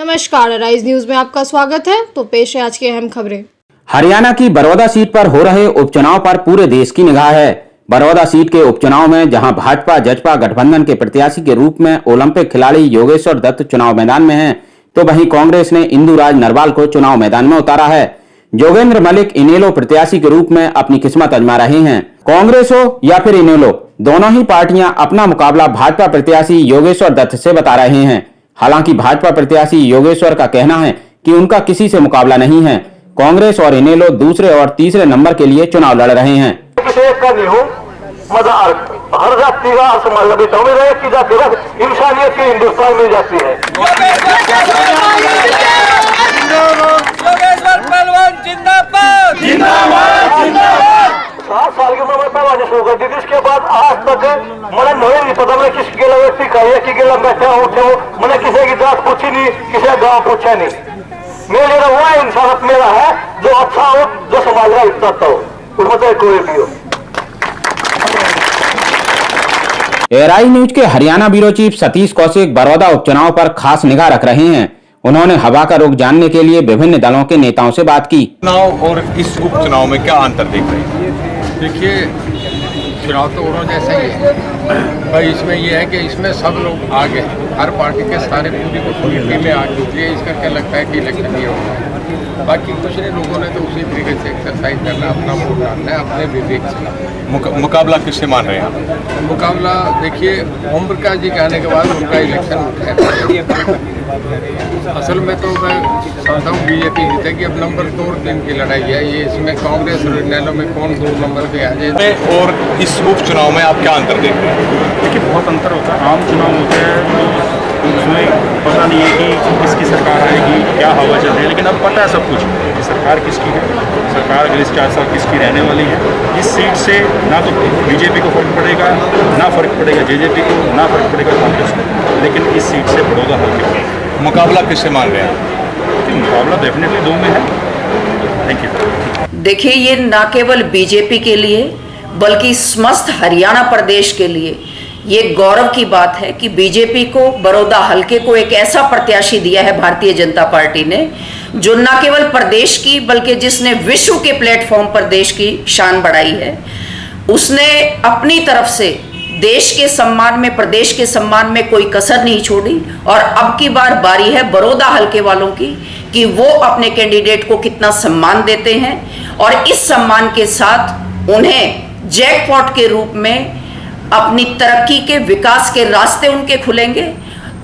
नमस्कार, rise news में आपका स्वागत है। तो पेश है आज की अहम खबरें। हरियाणा की बड़ौदा सीट पर हो रहे उपचुनाव पर पूरे देश की निगाह है। बड़ौदा सीट के उपचुनाव में जहां भाजपा जजपा गठबंधन के प्रत्याशी के रूप में ओलंपिक खिलाड़ी योगेश्वर दत्त चुनाव मैदान में हैं, तो वहीं कांग्रेस ने इंदुराज नरवाल को चुनाव मैदान में उतारा है। जोगेंद्र मलिक इनेलो प्रत्याशी के रूप में अपनी किस्मत आजमा रहे हैं। कांग्रेस हो या फिर इनेलो, दोनों ही पार्टियां अपना मुकाबला भाजपा प्रत्याशी योगेश्वर दत्त से बता रहे हैं। हालांकि भाजपा प्रत्याशी योगेश्वर का कहना है कि उनका किसी से मुकाबला नहीं है। कांग्रेस और इनेलो दूसरे और तीसरे नंबर के लिए चुनाव लड़ रहे हैं। हर जाति का समाज की जाती है, इंसानियत की हिंदुस्तान मिल जाती है। 7 साल की उम्र में पैवानी शुरू कर दी थी। इसके बाद आज तक मैंने नहीं पता मैं किस गेला व्यक्ति का है कि गेला बैठा उठे हो, मैंने किसी की जात पूछी नहीं, किसी का गाँव पूछा नहीं। मेरे लिए वो इंसानियत मेरा है जो अच्छा हो, जो समाज का इज्जत हो, उसमें कोई भी हो। एआरआई न्यूज के हरियाणा ब्यूरो चीफ सतीश कौशिक बड़ौदा उपचुनाव पर खास निगाह रख रहे हैं। उन्होंने हवा का रुख जानने के लिए विभिन्न दलों के नेताओं से बात की। चुनाव और इस उपचुनाव में क्या अंतर देख रहे हैं? देखिए, चुनाव तो दोनों जैसा ही है भाई। इसमें यह है कि इसमें सब लोग आगे, हर पार्टी के सारे पूरी टीमें आगे, इसलिए इस करके लगता है कि इलेक्शन नहीं होगा। बाकी कुछ नहीं, लोगों ने तो उसी तरीके से एक्सरसाइज करना, अपना वोट डालना है अपने विवेक से। मुकाबला किससे मान रहे हैं? मुकाबला देखिए, ओम प्रकाश जी के आने के बाद उनका इलेक्शन उठा। असल में तो मैं समझता हूँ बीजेपी जीतेगी। अब नंबर 2-3 की लड़ाई है ये। इसमें कांग्रेस और इनेलो में कौन 2 नंबर पे आ जाए। और इस उपचुनाव में आप क्या अंतर देख रहे हैं? देखिए, बहुत अंतर होता है। आम चुनाव होते हैं तो उसमें पता नहीं है कि किसकी सरकार आएगी, क्या हवा चल रही है, लेकिन अब पता है सब कुछ कि सरकार किसकी है, सरकार अगले 4 साल किसकी रहने वाली है। इस सीट से ना तो बीजेपी को फर्क पड़ेगा, ना फर्क पड़ेगा जेजेपी को, ना फर्क पड़ेगा कांग्रेस को, लेकिन इस सीट से बड़ौदा हल्के मुकाबला किससे मान रहे हैं? मुकाबला डेफिनेटली 2 में है। Thank you. देखिए, ये ना केवल बीजेपी के लिए बल्कि समस्त हरियाणा प्रदेश के लिए ये गौरव की बात है कि बीजेपी को बड़ौदा हल्के को एक ऐसा प्रत्याशी दिया है भारतीय जनता पार्टी ने, जो न केवल प्रदेश की बल्कि जिसने विश्व के प्लेटफॉर्म पर देश की शान बढ़ाई है। उसने अपनी तरफ से देश के सम्मान में, प्रदेश के सम्मान में कोई कसर नहीं छोड़ी। और अब की बार बारी है बड़ौदा हल्के वालों की कि वो अपने कैंडिडेट को कितना सम्मान देते हैं, और इस सम्मान के साथ उन्हें जैकपॉट के रूप में अपनी तरक्की के, विकास के रास्ते उनके खुलेंगे।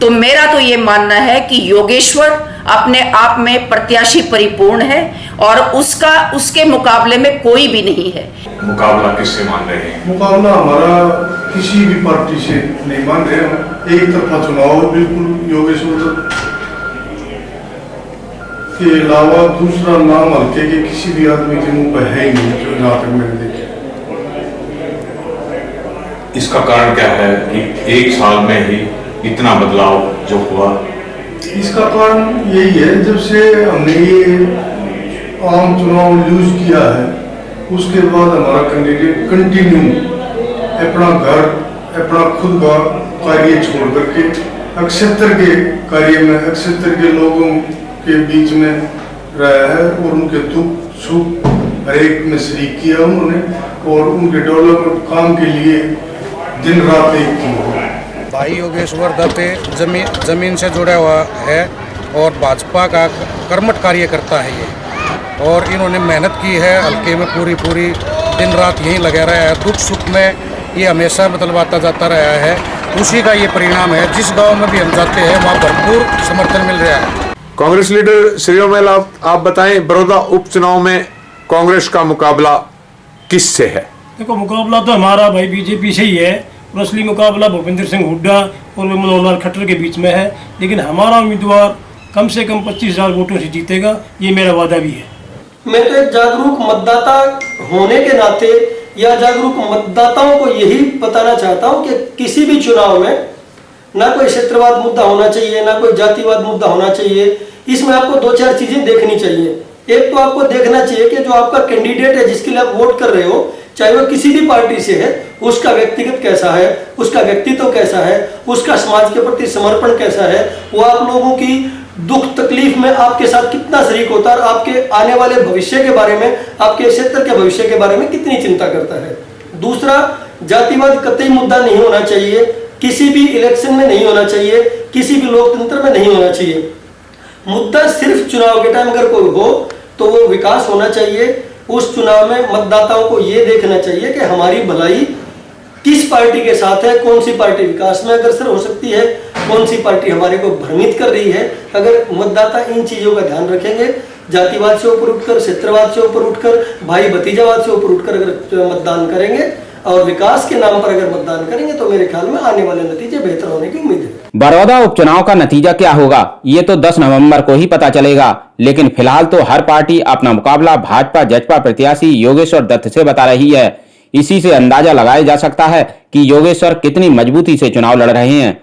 तो मेरा तो ये मानना है कि योगेश्वर अपने आप में प्रत्याशी परिपूर्ण है और उसके मुकाबले में कोई भी नहीं है। मुकाबला किससे मान रहे हैं? मुकाबला हमारा किसी भी पार्टी से नहीं मान रहे हैं। एक तरफा चुनाव बिल्कुल योगेश्वर के अलावा दूसरा नाम हल्के के किसी भी आदमी के मुंह पर है ही नहीं, जो जहाँ तक मैंने देखा। इसका कारण क्या है कि 1 साल में ही इतना बदलाव जो हुआ? इसका कारण यही है, जब से हमने ये आम चुनाव यूज किया है उसके बाद हमारा कैंडिडेट कंटिन्यू अपना घर, अपना खुद का कार्य छोड़ करके अक्षेत्र के कार्य में, अक्षेत्र के लोगों के बीच में रहा है और उनके दुख सुख हर एक में शरीक किया उन्होंने, और उनके डेवलपमेंट काम के लिए दिन रात एक की। भाई योगेश्वर दत्त जमीन से जुड़ा हुआ है और भाजपा का कर्मठ कार्य करता है ये, और इन्होंने मेहनत की है हल्के में, पूरी दिन रात यहीं लगा रहा है। दुख सुख में ये हमेशा बतलवाता जाता रहा है। उसी का ये परिणाम है। जिस गांव में भी हम जाते हैं वहाँ भरपूर समर्थन मिल रहा है। कांग्रेस लीडर श्रीओमेल, आप बताएं, बड़ौदा उपचुनाव में कांग्रेस का मुकाबला किससे है? देखो, मुकाबला तो हमारा भाई बीजेपी से ही है, और असली मुकाबला भूपेंद्र सिंह हुड्डा और मनोहर लाल खट्टर के बीच में है। लेकिन हमारा उम्मीदवार कम से कम 25,000 वोटों से जीतेगा, ये मेरा वादा भी है। मैं तो एक जागरूक मतदाता होने के नाते या जागरूक मतदाताओं को यही बताना चाहता हूं कि किसी भी चुनाव में ना कोई क्षेत्रवाद मुद्दा होना चाहिए, ना कोई जातिवाद मुद्दा होना चाहिए। इसमें आपको 2-4 चीजें देखनी चाहिए। एक तो आपको देखना चाहिए कि जो आपका कैंडिडेट है, जिसके लिए आप वोट कर रहे हो, चाहे वो किसी भी पार्टी से है, उसका व्यक्तिगत कैसा है, उसका व्यक्तित्व कैसा है, उसका समाज के प्रति समर्पण कैसा है, वो आप लोगों की दुख तकलीफ में आपके साथ कितना शरीक होता है और आपके आने वाले भविष्य के बारे में, आपके क्षेत्र के भविष्य के बारे में कितनी चिंता करता है। दूसरा, जातिवाद कतई मुद्दा नहीं होना चाहिए, किसी भी इलेक्शन में नहीं होना चाहिए, किसी भी लोकतंत्र में नहीं होना चाहिए। मुद्दा सिर्फ चुनाव के टाइम अगर कोई हो तो वो विकास होना चाहिए। उस चुनाव में मतदाताओं को ये देखना चाहिए कि हमारी भलाई किस पार्टी के साथ है, कौन सी पार्टी विकास में अग्रसर हो सकती है, कौन सी पार्टी हमारे को भ्रमित कर रही है। अगर मतदाता इन चीजों का ध्यान रखेंगे, जातिवाद से ऊपर उठकर, क्षेत्रवाद से ऊपर उठकर, भाई भतीजावाद से ऊपर उठकर अगर मतदान करेंगे और विकास के नाम पर अगर मतदान करेंगे तो मेरे ख्याल में आने वाले नतीजे बेहतर होने की उम्मीद है। बड़ौदा उपचुनाव का नतीजा क्या होगा ये तो 10 नवंबर को ही पता चलेगा, लेकिन फिलहाल तो हर पार्टी अपना मुकाबला भाजपा जजपा प्रत्याशी योगेश्वर दत्त से बता रही है। इसी से अंदाजा लगाया जा सकता है कि योगेश्वर कितनी मजबूती से चुनाव लड़ रहे हैं।